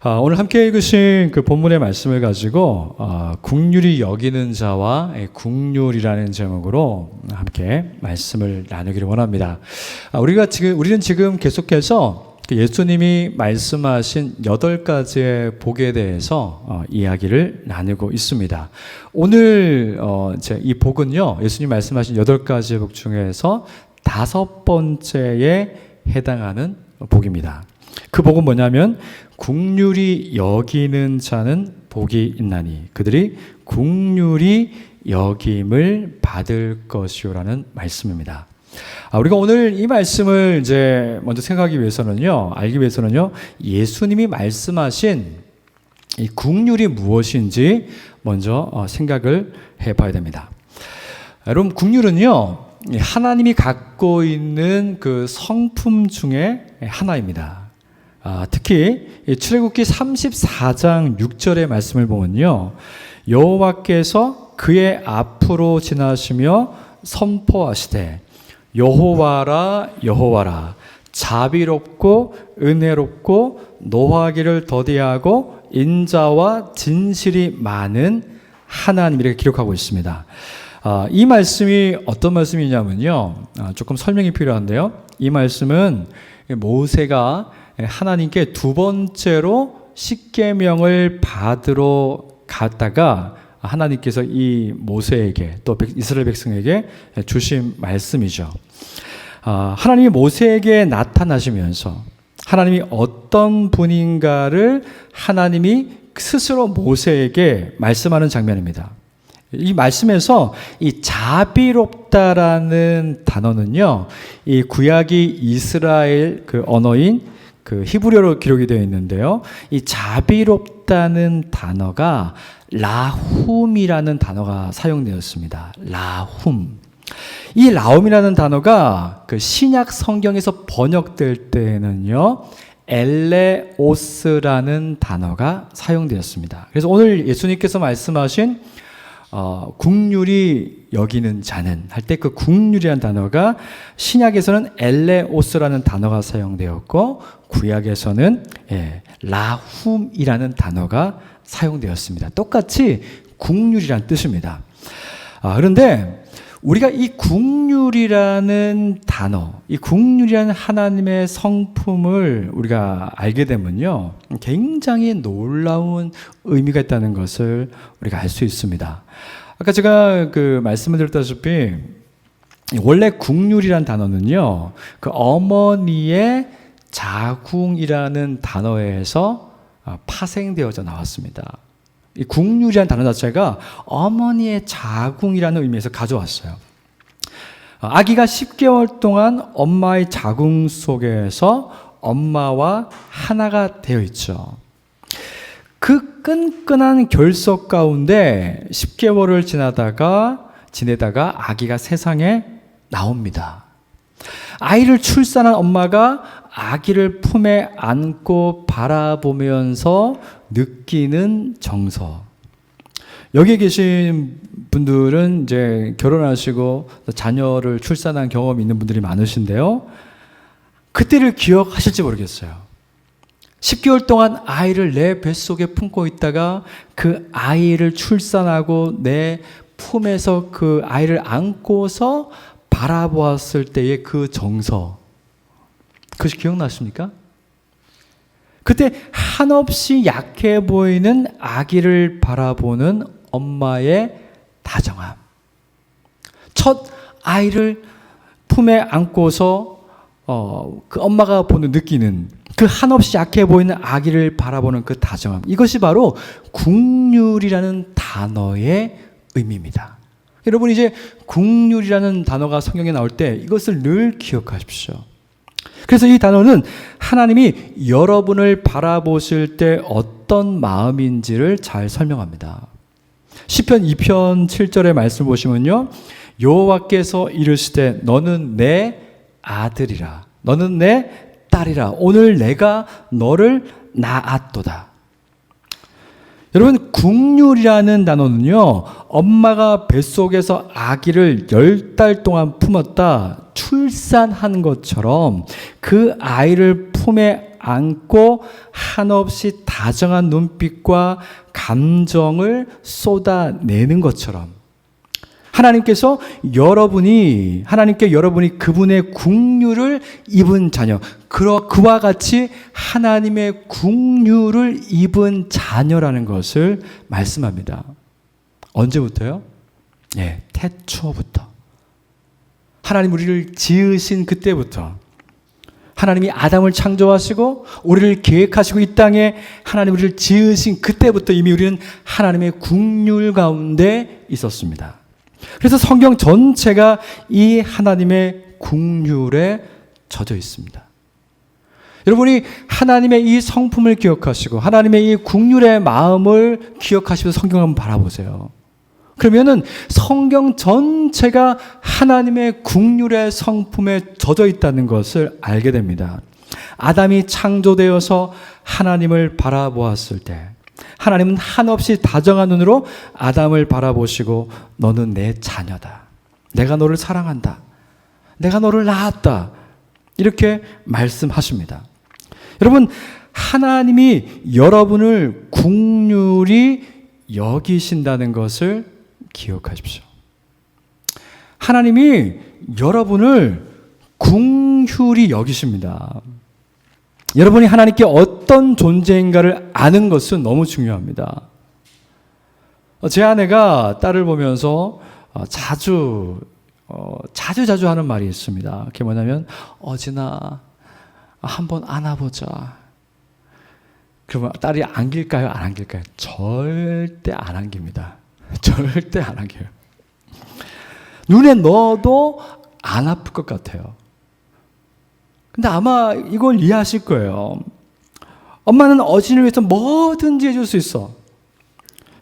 오늘 함께 읽으신 그 본문의 말씀을 가지고 긍휼히 여기는 자와 긍휼이라는 제목으로 함께 말씀을 나누기를 원합니다. 우리는 지금 계속해서 예수님이 말씀하신 8가지의 복에 대해서 이야기를 나누고 있습니다. 오늘 이 복은요, 예수님 말씀하신 8가지의 복 중에서 5번째에 해당하는 복입니다. 그 복은 뭐냐면 긍휼히 여기는 자는 복이 있나니 그들이 긍휼히 여김을 받을 것이요라는 말씀입니다. 우리가 오늘 이 말씀을 이제 먼저 생각하기 위해서는요, 알기 위해서는요, 예수님이 말씀하신 이 긍휼이 무엇인지 먼저 생각을 해봐야 됩니다. 여러분, 긍휼은요, 하나님이 갖고 있는 그 성품 중에 하나입니다. 특히 출애굽기 34장 6절의 말씀을 보면요, 여호와께서 그의 앞으로 지나시며 선포하시되 여호와라 여호와라 자비롭고 은혜롭고 노하기를 더디하고 인자와 진실이 많은 하나님, 이렇게 기록하고 있습니다. 이 말씀이 어떤 말씀이냐면요, 조금 설명이 필요한데요, 이 말씀은 모세가 하나님께 2번째로 십계명을 받으러 갔다가 하나님께서 이 모세에게 또 이스라엘 백성에게 주신 말씀이죠. 하나님이 모세에게 나타나시면서 하나님이 어떤 분인가를 하나님이 스스로 모세에게 말씀하는 장면입니다. 이 말씀에서 이 자비롭다라는 단어는요, 이 구약이 이스라엘 그 언어인 그 히브리어로 기록이 되어 있는데요, 이 자비롭다는 단어가 라훔이라는 단어가 사용되었습니다. 라훔. 이 라훔이라는 단어가 그 신약 성경에서 번역될 때에는요, 엘레오스라는 단어가 사용되었습니다. 그래서 오늘 예수님께서 말씀하신 긍휼히 여기는 자는 할 때 그 긍휼이라는 단어가 신약에서는 엘레오스라는 단어가 사용되었고 구약에서는 라훔이라는 단어가 사용되었습니다. 똑같이 긍휼이라는 뜻입니다. 그런데 우리가 이 긍휼이라는 단어, 이 긍휼이라는 하나님의 성품을 우리가 알게 되면요, 굉장히 놀라운 의미가 있다는 것을 우리가 알 수 있습니다. 아까 제가 그 말씀을 드렸다시피 원래 긍휼이라는 단어는요, 그 어머니의 자궁이라는 단어에서 파생되어져 나왔습니다. 이 긍휼이라는 단어 자체가 어머니의 자궁이라는 의미에서 가져왔어요. 아기가 10개월 동안 엄마의 자궁 속에서 엄마와 하나가 되어 있죠. 그 끈끈한 결석 가운데 10개월을 지내다가 아기가 세상에 나옵니다. 아이를 출산한 엄마가 아기를 품에 안고 바라보면서 느끼는 정서. 여기 계신 분들은 이제 결혼하시고 자녀를 출산한 경험이 있는 분들이 많으신데요, 그때를 기억하실지 모르겠어요. 10개월 동안 아이를 내 뱃속에 품고 있다가 그 아이를 출산하고 내 품에서 그 아이를 안고서 바라보았을 때의 그 정서, 그것이 기억나십니까? 그때 한없이 약해 보이는 아기를 바라보는 엄마의 다정함, 첫 아이를 품에 안고서 그 엄마가 느끼는 그 한없이 약해 보이는 아기를 바라보는 그 다정함, 이것이 바로 긍휼이라는 단어의 의미입니다. 여러분, 이제 긍휼이라는 단어가 성경에 나올 때 이것을 늘 기억하십시오. 그래서 이 단어는 하나님이 여러분을 바라보실 때 어떤 마음인지를 잘 설명합니다. 시편 2편 7절의 말씀을 보시면요, 여호와께서 이르시되 너는 내 아들이라, 너는 내 딸이라, 오늘 내가 너를 낳았도다. 여러분, 긍휼이라는 단어는요, 엄마가 뱃속에서 아기를 10달 동안 품었다 출산한 것처럼 그 아이를 품에 안고 한없이 다정한 눈빛과 감정을 쏟아내는 것처럼 하나님께 여러분이 그분의 긍휼을 입은 자녀, 그와 같이 하나님의 긍휼을 입은 자녀라는 것을 말씀합니다. 언제부터요? 태초부터. 하나님 우리를 지으신 그때부터, 하나님이 아담을 창조하시고 우리를 계획하시고 이 땅에 하나님 우리를 지으신 그때부터 이미 우리는 하나님의 긍휼 가운데 있었습니다. 그래서 성경 전체가 이 하나님의 긍휼에 젖어 있습니다. 여러분이 하나님의 이 성품을 기억하시고 하나님의 이 긍휼의 마음을 기억하시면서 성경을 한번 바라보세요. 그러면은 성경 전체가 하나님의 긍휼의 성품에 젖어 있다는 것을 알게 됩니다. 아담이 창조되어서 하나님을 바라보았을 때 하나님은 한없이 다정한 눈으로 아담을 바라보시고 너는 내 자녀다. 내가 너를 사랑한다. 내가 너를 낳았다. 이렇게 말씀하십니다. 여러분, 하나님이 여러분을 긍휼히 여기신다는 것을 기억하십시오. 하나님이 여러분을 긍휼히 여기십니다. 여러분이 하나님께 어떤 존재인가를 아는 것은 너무 중요합니다. 제 아내가 딸을 보면서 자주 하는 말이 있습니다. 그게 뭐냐면, 어진아, 한번 안아보자. 그러면 딸이 안길까요? 안 안길까요? 절대 안 안깁니다. 절대 안 안겨요. 눈에 넣어도 안 아플 것 같아요. 근데 아마 이걸 이해하실 거예요. 엄마는 어진을 위해서 뭐든지 해줄 수 있어.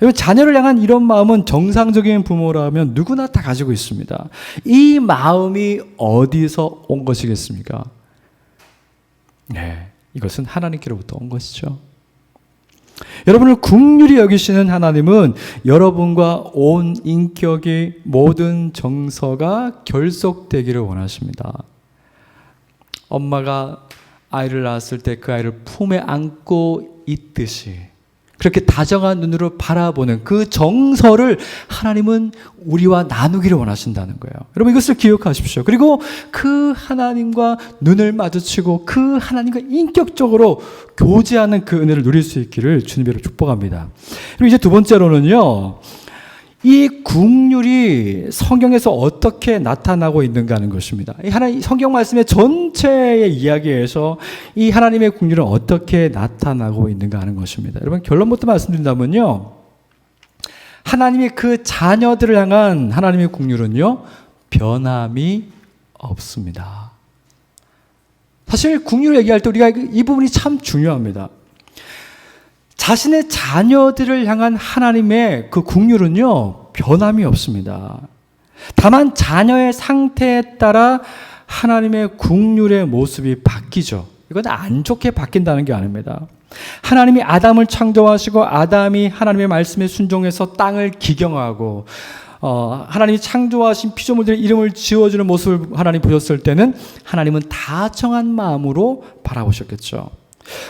여러분, 자녀를 향한 이런 마음은 정상적인 부모라면 누구나 다 가지고 있습니다. 이 마음이 어디서 온 것이겠습니까? 이것은 하나님께로부터 온 것이죠. 여러분을 긍휼히 여기시는 하나님은 여러분과 온 인격이 모든 정서가 결속되기를 원하십니다. 엄마가 아이를 낳았을 때 그 아이를 품에 안고 있듯이 그렇게 다정한 눈으로 바라보는 그 정서를 하나님은 우리와 나누기를 원하신다는 거예요. 여러분, 이것을 기억하십시오. 그리고 그 하나님과 눈을 마주치고 그 하나님과 인격적으로 교제하는 그 은혜를 누릴 수 있기를 주님으로 축복합니다. 그리고 이제 두 번째로는요, 이 긍휼이 성경에서 어떻게 나타나고 있는가 하는 것입니다. 이 성경 말씀의 전체의 이야기에서 이 하나님의 긍휼은 어떻게 나타나고 있는가 하는 것입니다. 여러분, 결론부터 말씀드린다면요, 하나님의 그 자녀들을 향한 하나님의 긍휼은요, 변함이 없습니다. 사실 긍휼을 얘기할 때 우리가 이 부분이 참 중요합니다. 자신의 자녀들을 향한 하나님의 그 긍휼은요, 변함이 없습니다. 다만 자녀의 상태에 따라 하나님의 긍휼의 모습이 바뀌죠. 이건 안 좋게 바뀐다는 게 아닙니다. 하나님이 아담을 창조하시고 아담이 하나님의 말씀에 순종해서 땅을 기경하고 하나님이 창조하신 피조물들의 이름을 지어주는 모습을 하나님 보셨을 때는 하나님은 다정한 마음으로 바라보셨겠죠.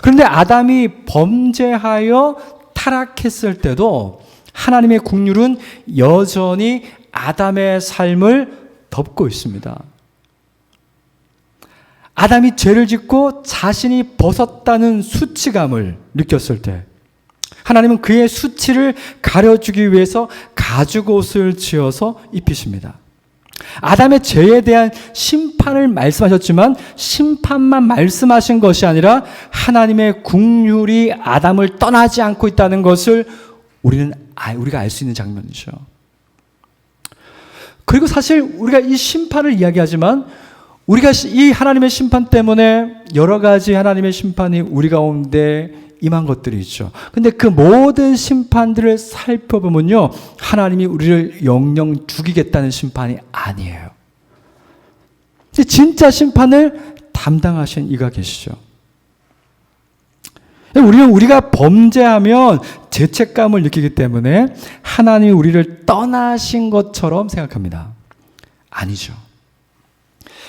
그런데 아담이 범죄하여 타락했을 때도 하나님의 긍휼은 여전히 아담의 삶을 덮고 있습니다. 아담이 죄를 짓고 자신이 벗었다는 수치감을 느꼈을 때 하나님은 그의 수치를 가려주기 위해서 가죽옷을 지어서 입히십니다. 아담의 죄에 대한 심판을 말씀하셨지만 심판만 말씀하신 것이 아니라 하나님의 긍휼이 아담을 떠나지 않고 있다는 것을 우리가 알 수 있는 장면이죠. 그리고 사실 우리가 이 심판을 이야기하지만 우리가 이 하나님의 심판 때문에 여러 가지 하나님의 심판이 우리 가운데 임한 것들이 있죠. 근데 그 모든 심판들을 살펴보면요, 하나님이 우리를 영영 죽이겠다는 심판이 아니에요. 진짜 심판을 담당하신 이가 계시죠. 우리가 범죄하면 죄책감을 느끼기 때문에 하나님이 우리를 떠나신 것처럼 생각합니다. 아니죠.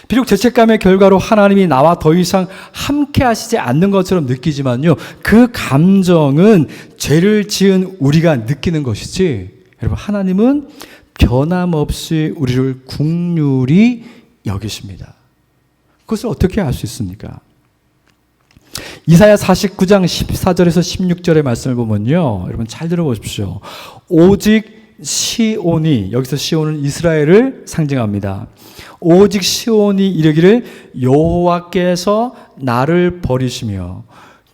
비록 죄책감의 결과로 하나님이 나와 더 이상 함께 하시지 않는 것처럼 느끼지만요, 그 감정은 죄를 지은 우리가 느끼는 것이지, 여러분, 하나님은 변함없이 우리를 긍휼히 여기십니다. 그것을 어떻게 알 수 있습니까? 이사야 49장 14절에서 16절의 말씀을 보면요, 여러분 잘 들어보십시오. 오직 시온이, 여기서 시온은 이스라엘을 상징합니다. 오직 시온이 이르기를 여호와께서 나를 버리시며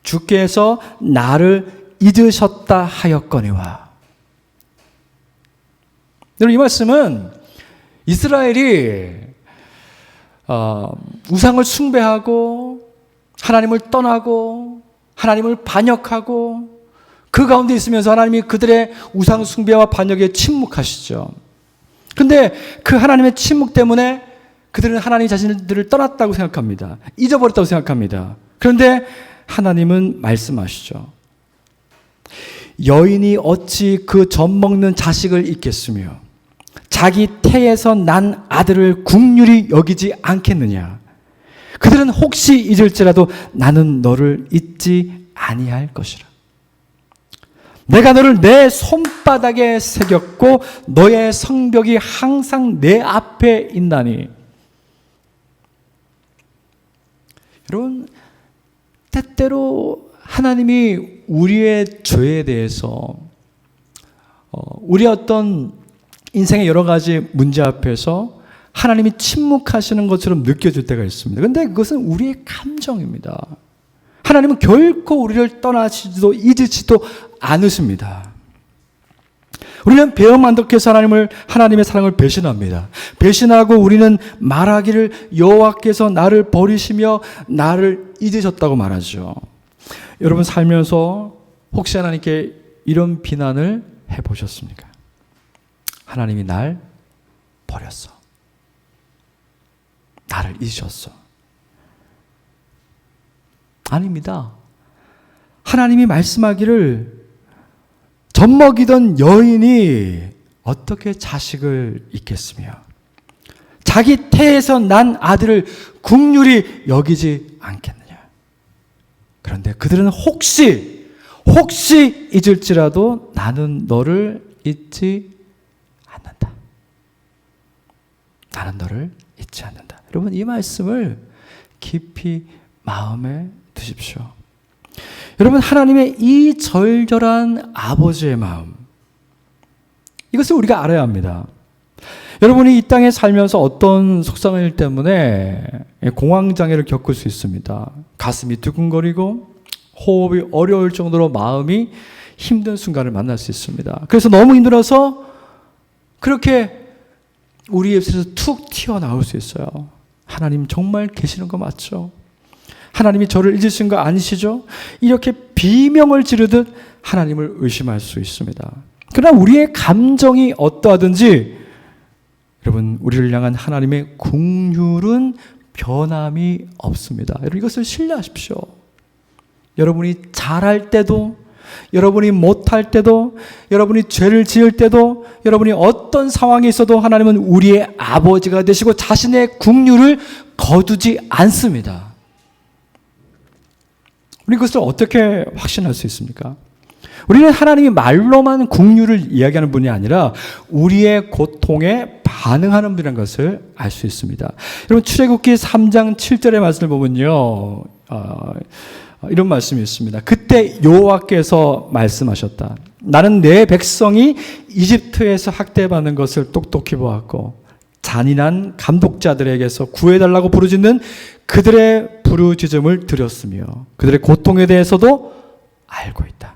주께서 나를 잊으셨다 하였거니와. 여러분, 이 말씀은 이스라엘이 우상을 숭배하고 하나님을 떠나고 하나님을 반역하고 그 가운데 있으면서 하나님이 그들의 우상 숭배와 반역에 침묵하시죠. 그런데 그 하나님의 침묵 때문에 그들은 하나님 자신들을 떠났다고 생각합니다. 잊어버렸다고 생각합니다. 그런데 하나님은 말씀하시죠. 여인이 어찌 그 젖먹는 자식을 잊겠으며 자기 태에서 난 아들을 긍휼히 여기지 않겠느냐. 그들은 혹시 잊을지라도 나는 너를 잊지 아니할 것이라. 내가 너를 내 손바닥에 새겼고 너의 성벽이 항상 내 앞에 있나니. 여러분, 때때로 하나님이 우리의 죄에 대해서 우리의 어떤 인생의 여러 가지 문제 앞에서 하나님이 침묵하시는 것처럼 느껴질 때가 있습니다. 그런데 그것은 우리의 감정입니다. 하나님은 결코 우리를 떠나시지도 잊으시지도 않으십니다. 우리는 배은만덕해서 하나님의 사랑을 배신합니다. 배신하고 우리는 말하기를 여호와께서 나를 버리시며 나를 잊으셨다고 말하죠. 여러분, 살면서 혹시 하나님께 이런 비난을 해보셨습니까? 하나님이 날 버렸어. 나를 잊으셨어. 아닙니다. 하나님이 말씀하기를 젖먹이던 여인이 어떻게 자식을 잊겠으며 자기 태에서 난 아들을 긍휼히 여기지 않겠느냐. 그런데 그들은 혹시 잊을지라도 나는 너를 잊지 않는다. 나는 너를 잊지 않는다. 여러분, 이 말씀을 깊이 마음에 두십시오. 여러분, 하나님의 이 절절한 아버지의 마음, 이것을 우리가 알아야 합니다. 여러분이 이 땅에 살면서 어떤 속상한 일 때문에 공황장애를 겪을 수 있습니다. 가슴이 두근거리고 호흡이 어려울 정도로 마음이 힘든 순간을 만날 수 있습니다. 그래서 너무 힘들어서 그렇게 우리 입에서 툭 튀어나올 수 있어요. 하나님 정말 계시는 거 맞죠? 하나님이 저를 잊으신 거 아니시죠? 이렇게 비명을 지르듯 하나님을 의심할 수 있습니다. 그러나 우리의 감정이 어떠하든지 여러분, 우리를 향한 하나님의 긍휼은 변함이 없습니다. 여러분, 이것을 신뢰하십시오. 여러분이 잘할 때도, 여러분이 못할 때도, 여러분이 죄를 지을 때도, 여러분이 어떤 상황에 있어도 하나님은 우리의 아버지가 되시고 자신의 긍휼을 거두지 않습니다. 우리 그것을 어떻게 확신할 수 있습니까? 우리는 하나님이 말로만 긍휼을 이야기하는 분이 아니라 우리의 고통에 반응하는 분이라는 것을 알 수 있습니다. 여러분, 출애굽기 3장 7절의 말씀을 보면요, 이런 말씀이 있습니다. 그때 여호와께서 말씀하셨다. 나는 내 백성이 이집트에서 학대받는 것을 똑똑히 보았고 잔인한 감독자들에게서 구해달라고 부르짖는 그들의 부르짖음을 들었으며 그들의 고통에 대해서도 알고 있다.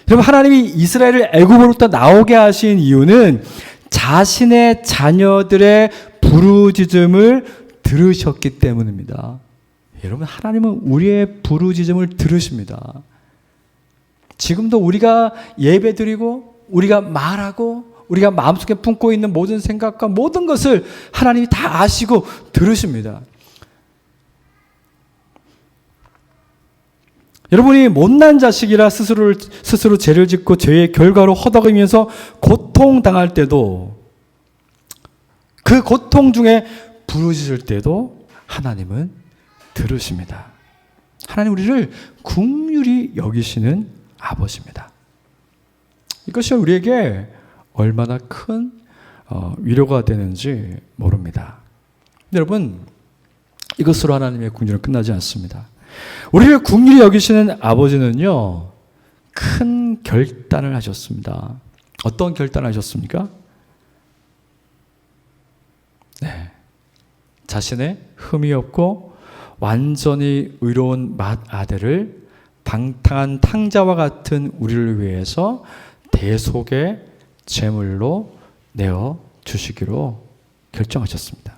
여러분, 하나님이 이스라엘을 애굽으로부터 나오게 하신 이유는 자신의 자녀들의 부르짖음을 들으셨기 때문입니다. 여러분, 하나님은 우리의 부르짖음을 들으십니다. 지금도 우리가 예배드리고 우리가 말하고 우리가 마음속에 품고 있는 모든 생각과 모든 것을 하나님이 다 아시고 들으십니다. 여러분이 못난 자식이라 스스로 죄를 짓고 죄의 결과로 허덕이면서 고통당할 때도 그 고통 중에 부르짖을 때도 하나님은 들으십니다. 하나님 우리를 긍휼히 여기시는 아버지입니다. 이것이 우리에게 얼마나 큰 위로가 되는지 모릅니다. 여러분, 이것으로 하나님의 긍휼은 끝나지 않습니다. 우리를 긍휼히 여기시는 아버지는요, 큰 결단을 하셨습니다. 어떤 결단을 하셨습니까? 네, 자신의 흠이 없고 완전히 의로운 맏아들을 방탕한 탕자와 같은 우리를 위해서 대속의 제물로 내어 주시기로 결정하셨습니다.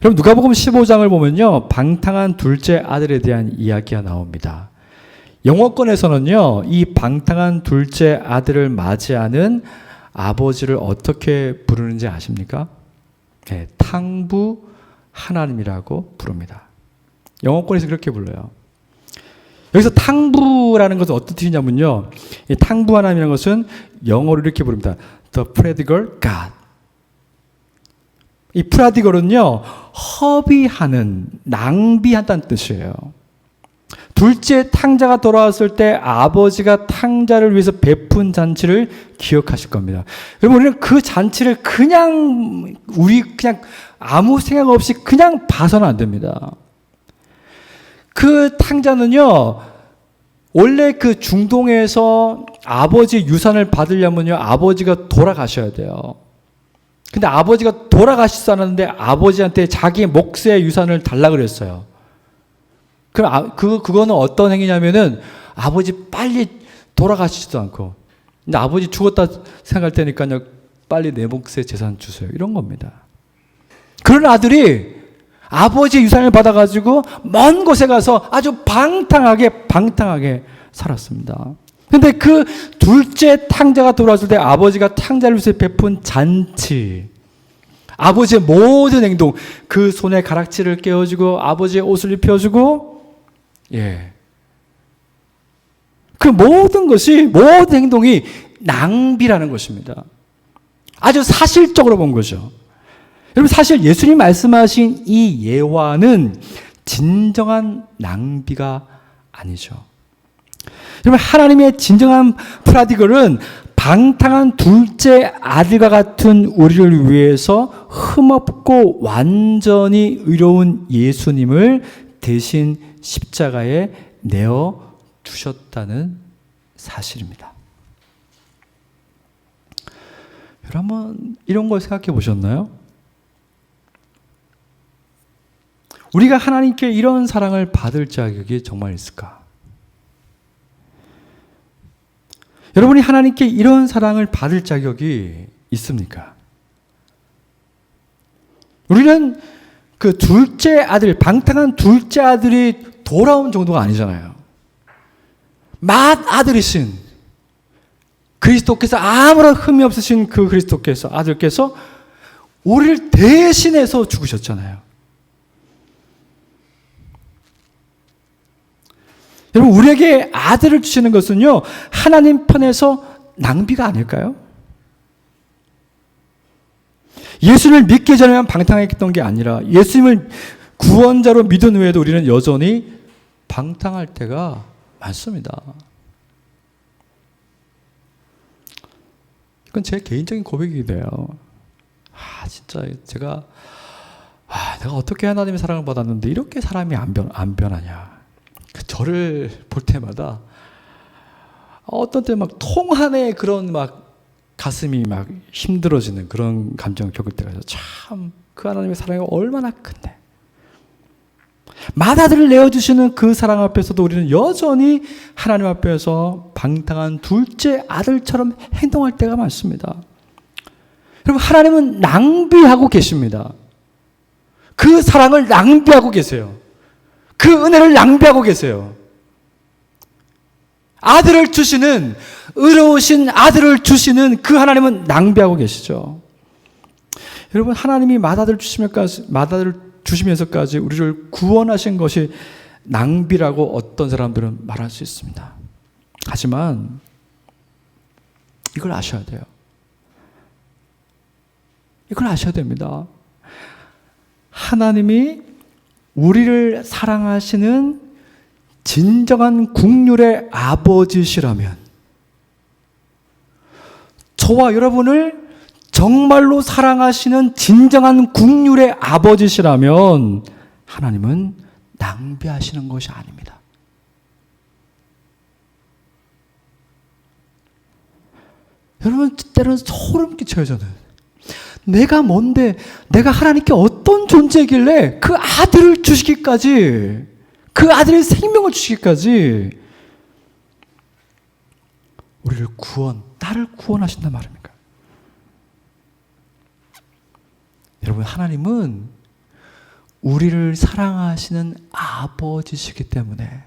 여러분, 누가복음 15장을 보면요, 방탕한 둘째 아들에 대한 이야기가 나옵니다. 영어권에서는요, 이 방탕한 둘째 아들을 맞이하는 아버지를 어떻게 부르는지 아십니까? 네, 탕부 하나님이라고 부릅니다. 영어권에서 그렇게 불러요. 여기서 탕부라는 것은 어떤 뜻이냐면요, 이 탕부 하나님이라는 것은 영어로 이렇게 부릅니다. The prodigal God. 이 prodigal은요, 허비하는, 낭비한다는 뜻이에요. 둘째 탕자가 돌아왔을 때 아버지가 탕자를 위해서 베푼 잔치를 기억하실 겁니다. 여러분, 우리는 그 잔치를 그냥 아무 생각 없이 그냥 봐서는 안 됩니다. 그 탕자는요, 원래 그 중동에서 아버지 유산을 받으려면요, 아버지가 돌아가셔야 돼요. 근데 아버지가 돌아가시지 않았는데 아버지한테 자기 몫의 유산을 달라 그랬어요. 그럼 그거는 어떤 행위냐면은 아버지 빨리 돌아가시지도 않고, 근데 아버지 죽었다 생각할 테니까요, 빨리 내 몫의 재산 주세요, 이런 겁니다. 그런 아들이 아버지의 유산을 받아가지고 먼 곳에 가서 아주 방탕하게 살았습니다. 근데 그 둘째 탕자가 돌아왔을 때 아버지가 탕자를 위해서 베푼 잔치, 아버지의 모든 행동, 그 손에 가락지를 깨워주고 아버지의 옷을 입혀주고, 그 모든 행동이 낭비라는 것입니다. 아주 사실적으로 본 거죠. 여러분, 사실 예수님 말씀하신 이 예화는 진정한 낭비가 아니죠. 여러분, 하나님의 진정한 프라디글은 방탕한 둘째 아들과 같은 우리를 위해서 흠없고 완전히 의로운 예수님을 대신 십자가에 내어 두셨다는 사실입니다. 여러분, 한번 이런 걸 생각해 보셨나요? 우리가 하나님께 이런 사랑을 받을 자격이 정말 있을까? 여러분이 하나님께 이런 사랑을 받을 자격이 있습니까? 우리는 그 둘째 아들, 방탕한 둘째 아들이 돌아온 정도가 아니잖아요. 맏아들이신 그리스도께서, 아무런 흠이 없으신 그 그리스도께서, 아들께서 우리를 대신해서 죽으셨잖아요. 여러분, 우리에게 아들을 주시는 것은요, 하나님 편에서 낭비가 아닐까요? 예수님을 믿기 전에만 방탕했던 게 아니라 예수님을 구원자로 믿은 후에도 우리는 여전히 방탕할 때가 많습니다. 이건 제 개인적인 고백이 돼요. 진짜 내가 어떻게 하나님의 사랑을 받았는데 이렇게 사람이 안 변하냐. 저를 볼 때마다 어떤 때 막 통한의 그런 막 가슴이 막 힘들어지는 그런 감정을 겪을 때가 있어요. 참, 그 하나님의 사랑이 얼마나 큰데. 맏아들을 내어주시는 그 사랑 앞에서도 우리는 여전히 하나님 앞에서 방탕한 둘째 아들처럼 행동할 때가 많습니다. 여러분, 하나님은 낭비하고 계십니다. 그 사랑을 낭비하고 계세요. 그 은혜를 낭비하고 계세요. 아들을 주시는, 의로우신 아들을 주시는 그 하나님은 낭비하고 계시죠. 여러분, 하나님이 맏아들을 주시면서까지 우리를 구원하신 것이 낭비라고 어떤 사람들은 말할 수 있습니다. 하지만 이걸 아셔야 돼요. 이걸 아셔야 됩니다. 하나님이 우리를 사랑하시는 진정한 국률의 아버지시라면, 저와 여러분을 정말로 사랑하시는 진정한 국률의 아버지시라면 하나님은 낭비하시는 것이 아닙니다. 여러분, 때로는 소름 끼쳐요. 저는 내가 뭔데, 내가 하나님께 어떤 존재이길래 그 아들을 주시기까지, 그 아들의 생명을 주시기까지 우리를 나를 구원하신단 말입니까? 여러분, 하나님은 우리를 사랑하시는 아버지시기 때문에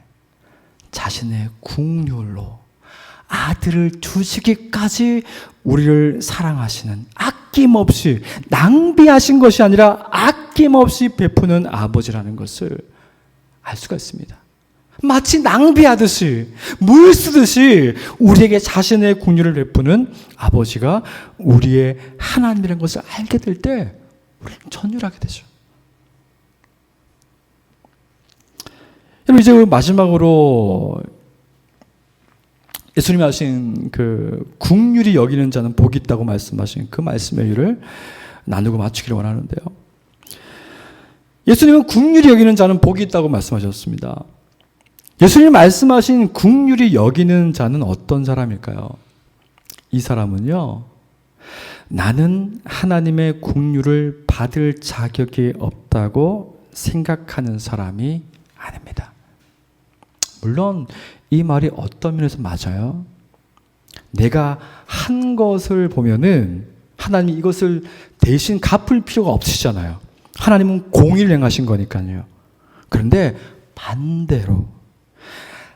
자신의 국률로 아들을 주시기까지 우리를 사랑하시는, 아낌없이, 낭비하신 것이 아니라 아낌없이 베푸는 아버지라는 것을 알 수가 있습니다. 마치 낭비하듯이, 물 쓰듯이 우리에게 자신의 국률을 베푸는 아버지가 우리의 하나님이라는 것을 알게 될 때 우리는 전율하게 되죠. 여러분, 이제 마지막으로 예수님이 하신 그 국률이 여기는 자는 복이 있다고 말씀하신 그 말씀의 이유를 나누고 마치기를 원하는데요. 예수님은 국률이 여기는 자는 복이 있다고 말씀하셨습니다. 예수님이 말씀하신 국률이 여기는 자는 어떤 사람일까요? 이 사람은요, 나는 하나님의 국률을 받을 자격이 없다고 생각하는 사람이 아닙니다. 물론 이 말이 어떤 면에서 맞아요. 내가 한 것을 보면은 하나님이 이것을 대신 갚을 필요가 없으시잖아요. 하나님은 공의를 행하신 거니까요. 그런데 반대로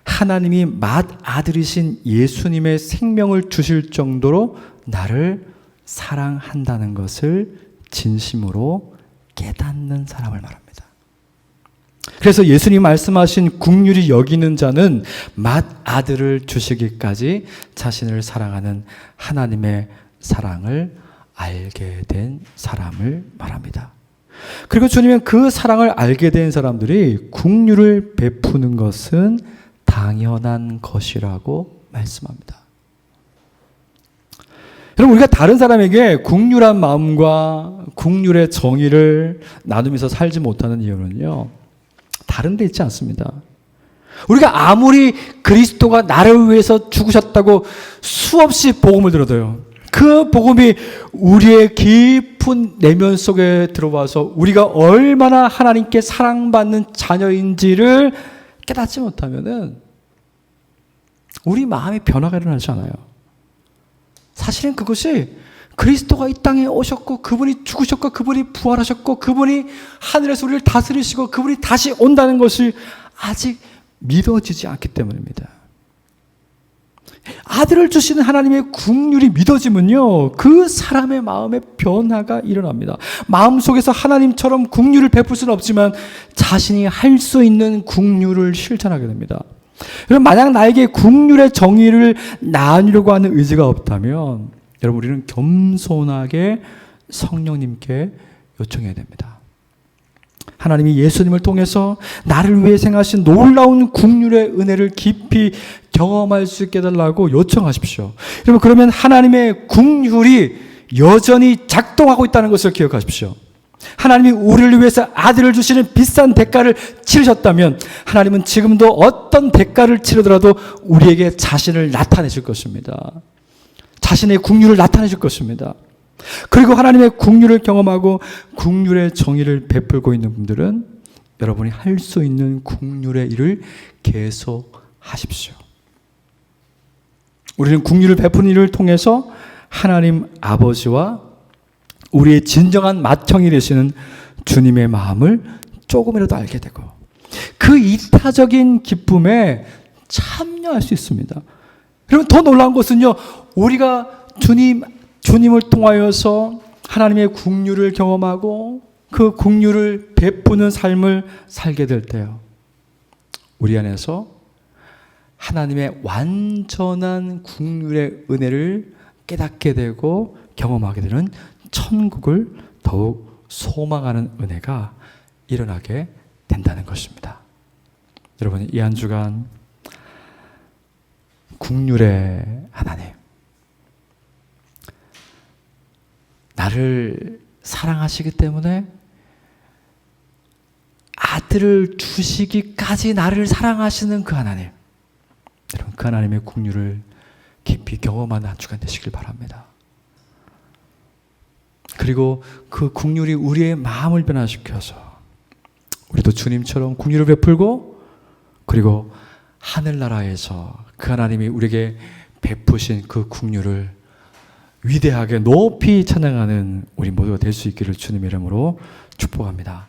하나님이 맏아들이신 예수님의 생명을 주실 정도로 나를 사랑한다는 것을 진심으로 깨닫는 사람을 말합니다. 그래서 예수님 말씀하신 국률이 여기는 자는 맏아들을 주시기까지 자신을 사랑하는 하나님의 사랑을 알게 된 사람을 말합니다. 그리고 주님은 그 사랑을 알게 된 사람들이 국률을 베푸는 것은 당연한 것이라고 말씀합니다. 여러분, 우리가 다른 사람에게 국률한 마음과 국률의 정의를 나누면서 살지 못하는 이유는요, 다른 데 있지 않습니다. 우리가 아무리 그리스도가 나를 위해서 죽으셨다고 수없이 복음을 들어도요, 그 복음이 우리의 깊은 내면 속에 들어와서 우리가 얼마나 하나님께 사랑받는 자녀인지를 깨닫지 못하면은 우리 마음의 변화가 일어나지 않아요. 사실은 그것이 그리스도가 이 땅에 오셨고, 그분이 죽으셨고, 그분이 부활하셨고, 그분이 하늘에서 우리를 다스리시고, 그분이 다시 온다는 것이 아직 믿어지지 않기 때문입니다. 아들을 주시는 하나님의 국률이 믿어지면요, 그 사람의 마음에 변화가 일어납니다. 마음속에서 하나님처럼 국률을 베풀 수는 없지만 자신이 할 수 있는 국률을 실천하게 됩니다. 여러분, 만약 나에게 국률의 정의를 나누려고 하는 의지가 없다면 여러분, 우리는 겸손하게 성령님께 요청해야 됩니다. 하나님이 예수님을 통해서 나를 위해 행하신 놀라운 국률의 은혜를 깊이 경험할 수 있게 해달라고 요청하십시오. 여러분, 그러면 하나님의 국률이 여전히 작동하고 있다는 것을 기억하십시오. 하나님이 우리를 위해서 아들을 주시는 비싼 대가를 치르셨다면 하나님은 지금도 어떤 대가를 치르더라도 우리에게 자신을 나타내실 것입니다. 자신의 국률을 나타내실 것입니다. 그리고 하나님의 국률을 경험하고 국률의 정의를 베풀고 있는 분들은 여러분이 할 수 있는 국률의 일을 계속 하십시오. 우리는 국률을 베푸는 일을 통해서 하나님 아버지와 우리의 진정한 맏형이 되시는 주님의 마음을 조금이라도 알게 되고 그 이타적인 기쁨에 참여할 수 있습니다. 여러분, 더 놀라운 것은요, 우리가 주님을 통하여서 하나님의 국률을 경험하고 그 국률을 베푸는 삶을 살게 될 때요, 우리 안에서 하나님의 완전한 국률의 은혜를 깨닫게 되고 경험하게 되는 천국을 더욱 소망하는 은혜가 일어나게 된다는 것입니다. 여러분, 이 한 주간 국률의 하나님, 나를 사랑하시기 때문에 아들을 주시기까지 나를 사랑하시는 그 하나님, 여러분, 그 하나님의 국률을 깊이 경험하는 한 주간 되시길 바랍니다. 그리고 그 국률이 우리의 마음을 변화시켜서 우리도 주님처럼 국률을 베풀고, 그리고 하늘나라에서 그 하나님이 우리에게 베푸신 그 국률을 위대하게 높이 찬양하는 우리 모두가 될 수 있기를 주님의 이름으로 축복합니다.